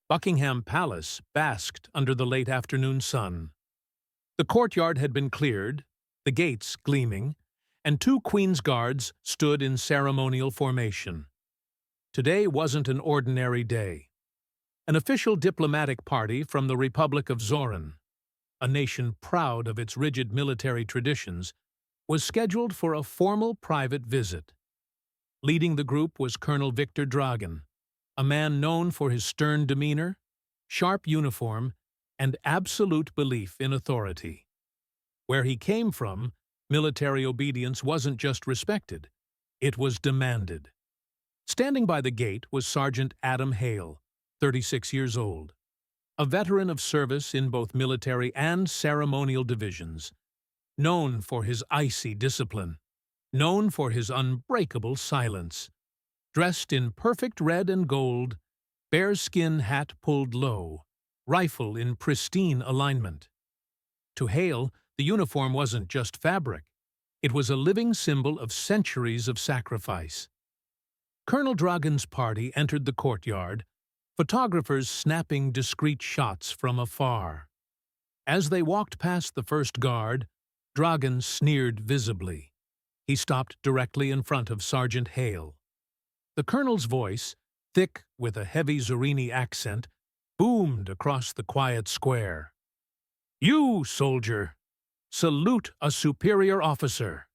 Buckingham Palace basked under the late afternoon sun. The courtyard had been cleared, the gates gleaming, and two Queen's Guards stood in ceremonial formation. Today wasn't an ordinary day. An official diplomatic party from the Republic of Zoran, a nation proud of its rigid military traditions, was scheduled for a formal private visit. Leading the group was Colonel Victor Dragan, a man known for his stern demeanor, sharp uniform, and absolute belief in authority. Where he came from, military obedience wasn't just respected, it was demanded. Standing by the gate was Sergeant Adam Hale, 36 years old, a veteran of service in both military and ceremonial divisions, known for his icy discipline, known for his unbreakable silence. Dressed in perfect red and gold, bearskin hat pulled low, rifle in pristine alignment. To Hale, the uniform wasn't just fabric. It was a living symbol of centuries of sacrifice. Colonel Dragan's party entered the courtyard, photographers snapping discreet shots from afar. As they walked past the first guard, Dragan sneered visibly. He stopped directly in front of Sergeant Hale. The colonel's voice, thick with a heavy Zorini accent, boomed across the quiet square. "You, soldier, salute a superior officer."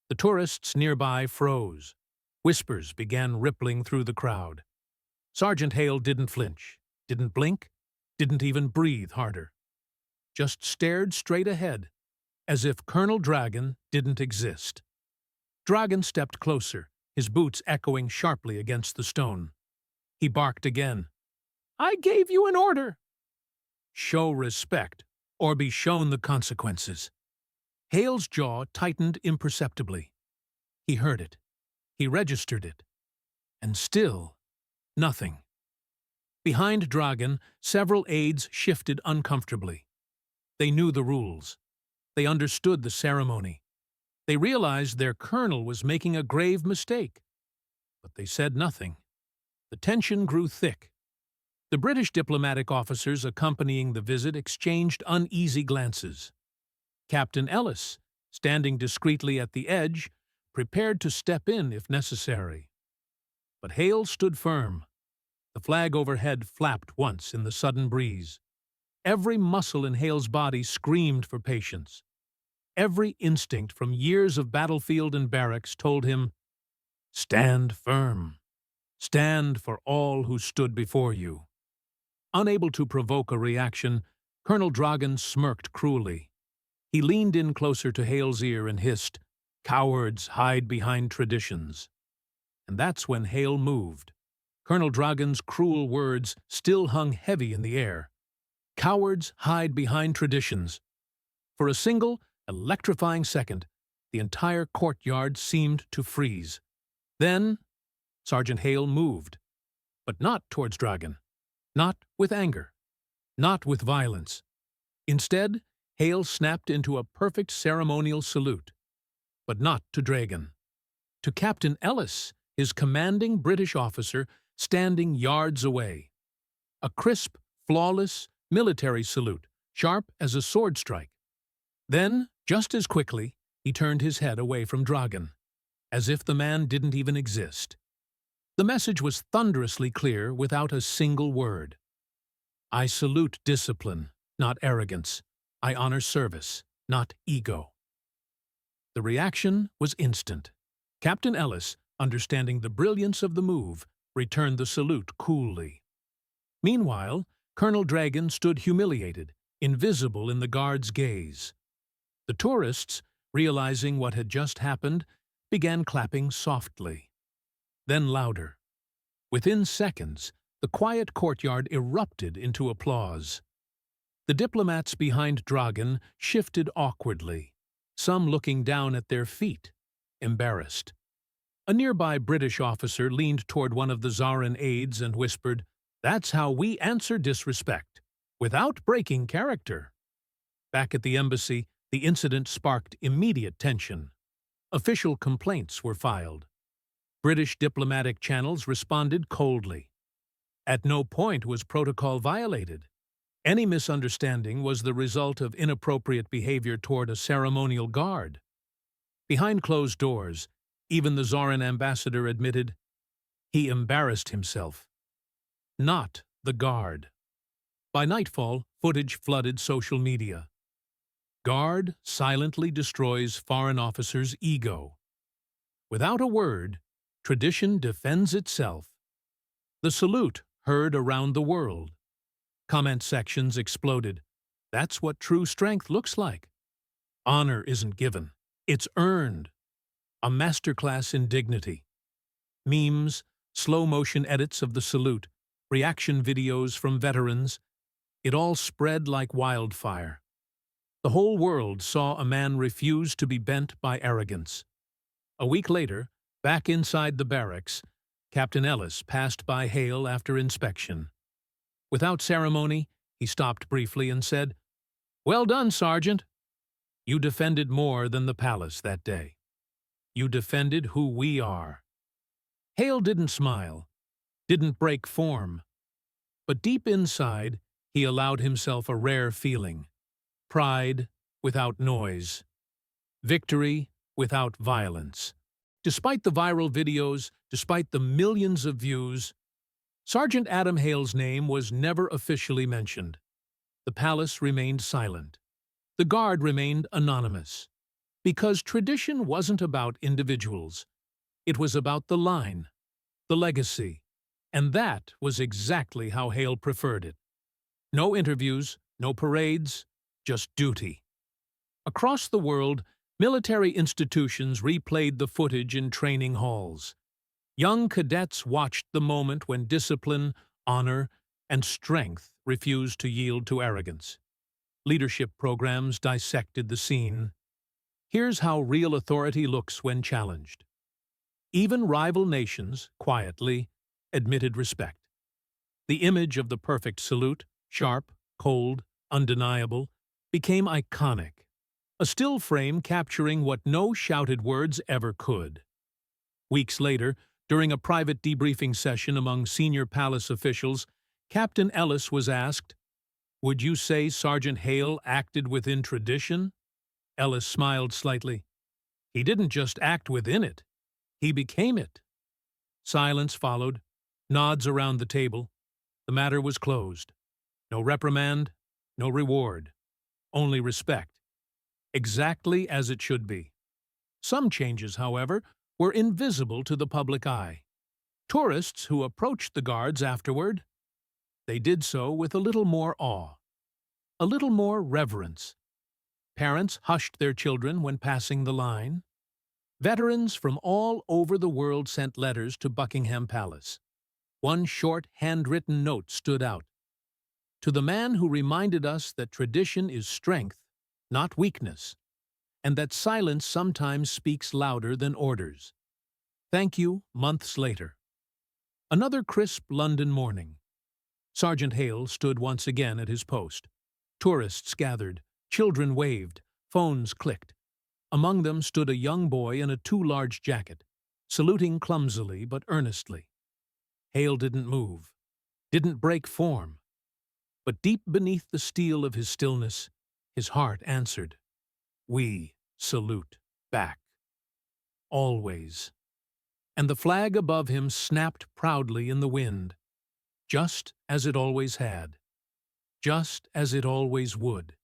The tourists nearby froze. Whispers began rippling through the crowd. Sergeant Hale didn't flinch, didn't blink, didn't even breathe harder. Just stared straight ahead, as if Colonel Dragan didn't exist. Dragan stepped closer, his boots echoing sharply against the stone. He barked again. "I gave you an order." "Show respect, or be shown the consequences." Hale's jaw tightened imperceptibly. He heard it. He registered it. And still, nothing. Behind Dragan, several aides shifted uncomfortably. They knew the rules. They understood the ceremony. They realized their colonel was making a grave mistake. But they said nothing. The tension grew thick. The British diplomatic officers accompanying the visit exchanged uneasy glances. Captain Ellis, standing discreetly at the edge, prepared to step in if necessary. But Hale stood firm. The flag overhead flapped once in the sudden breeze. Every muscle in Hale's body screamed for patience. Every instinct from years of battlefield and barracks told him, "Stand firm. Stand for all who stood before you." Unable to provoke a reaction, Colonel Dragan smirked cruelly. He leaned in closer to Hale's ear and hissed, "Cowards hide behind traditions." And that's when Hale moved. Colonel Dragan's cruel words still hung heavy in the air. Cowards hide behind traditions. For a single, electrifying second, the entire courtyard seemed to freeze. Then, Sergeant Hale moved. But not towards Dragan. Not with anger. Not with violence. Instead, Hale snapped into a perfect ceremonial salute. But not to Dragan. To Captain Ellis, his commanding British officer, standing yards away. A crisp, flawless, military salute, sharp as a sword strike. Then, just as quickly, he turned his head away from Dragan, as if the man didn't even exist. The message was thunderously clear without a single word. I salute discipline, not arrogance. I honor service, not ego. The reaction was instant. Captain Ellis, understanding the brilliance of the move, returned the salute coolly. Meanwhile, Colonel Dragan stood humiliated, invisible in the guard's gaze. The tourists, realizing what had just happened, began clapping softly. Then louder. Within seconds, the quiet courtyard erupted into applause. The diplomats behind Dragan shifted awkwardly, some looking down at their feet, embarrassed. A nearby British officer leaned toward one of the Zarin aides and whispered, "That's how we answer disrespect, without breaking character." Back at the embassy, the incident sparked immediate tension. Official complaints were filed. British diplomatic channels responded coldly. At no point was protocol violated. Any misunderstanding was the result of inappropriate behavior toward a ceremonial guard. Behind closed doors, even the Zoran ambassador admitted he embarrassed himself, not the guard. By nightfall, footage flooded social media. Guard silently destroys foreign officer's ego. Without a word, tradition defends itself. The salute heard around the world. Comment sections exploded. That's what true strength looks like. Honor isn't given. It's earned. A masterclass in dignity. Memes, slow-motion edits of the salute, reaction videos from veterans, it all spread like wildfire. The whole world saw a man refuse to be bent by arrogance. A week later, back inside the barracks, Captain Ellis passed by Hale after inspection. Without ceremony, he stopped briefly and said, "Well done, Sergeant. You defended more than the palace that day. You defended who we are." Hale didn't smile, didn't break form. But deep inside, he allowed himself a rare feeling. Pride without noise. Victory without violence. Despite the viral videos, despite the millions of views, Sergeant Adam Hale's name was never officially mentioned. The palace remained silent. The guard remained anonymous. Because tradition wasn't about individuals. It was about the line, the legacy, and that was exactly how Hale preferred it. No interviews, no parades, just duty. Across the world, military institutions replayed the footage in training halls. Young cadets watched the moment when discipline, honor, and strength refused to yield to arrogance. Leadership programs dissected the scene. Here's how real authority looks when challenged. Even rival nations, quietly, admitted respect. The image of the perfect salute, sharp, cold, undeniable, became iconic, a still frame capturing what no shouted words ever could. Weeks later, during a private debriefing session among senior palace officials, Captain Ellis was asked, "Would you say Sergeant Hale acted within tradition?" Ellis smiled slightly. "He didn't just act within it. He became it." Silence followed, nods around the table. The matter was closed. No reprimand, no reward. Only respect. Exactly as it should be. Some changes, however, were invisible to the public eye. Tourists who approached the guards afterward, they did so with a little more awe, a little more reverence. Parents hushed their children when passing the line. Veterans from all over the world sent letters to Buckingham Palace. One short, handwritten note stood out. "To the man who reminded us that tradition is strength, not weakness, and that silence sometimes speaks louder than orders. Thank you," months later. Another crisp London morning. Sergeant Hale stood once again at his post. Tourists gathered, children waved, phones clicked. Among them stood a young boy in a too large jacket, saluting clumsily but earnestly. Hale didn't move, didn't break form. But deep beneath the steel of his stillness, his heart answered, "We salute back. Always." And the flag above him snapped proudly in the wind, just as it always had, just as it always would.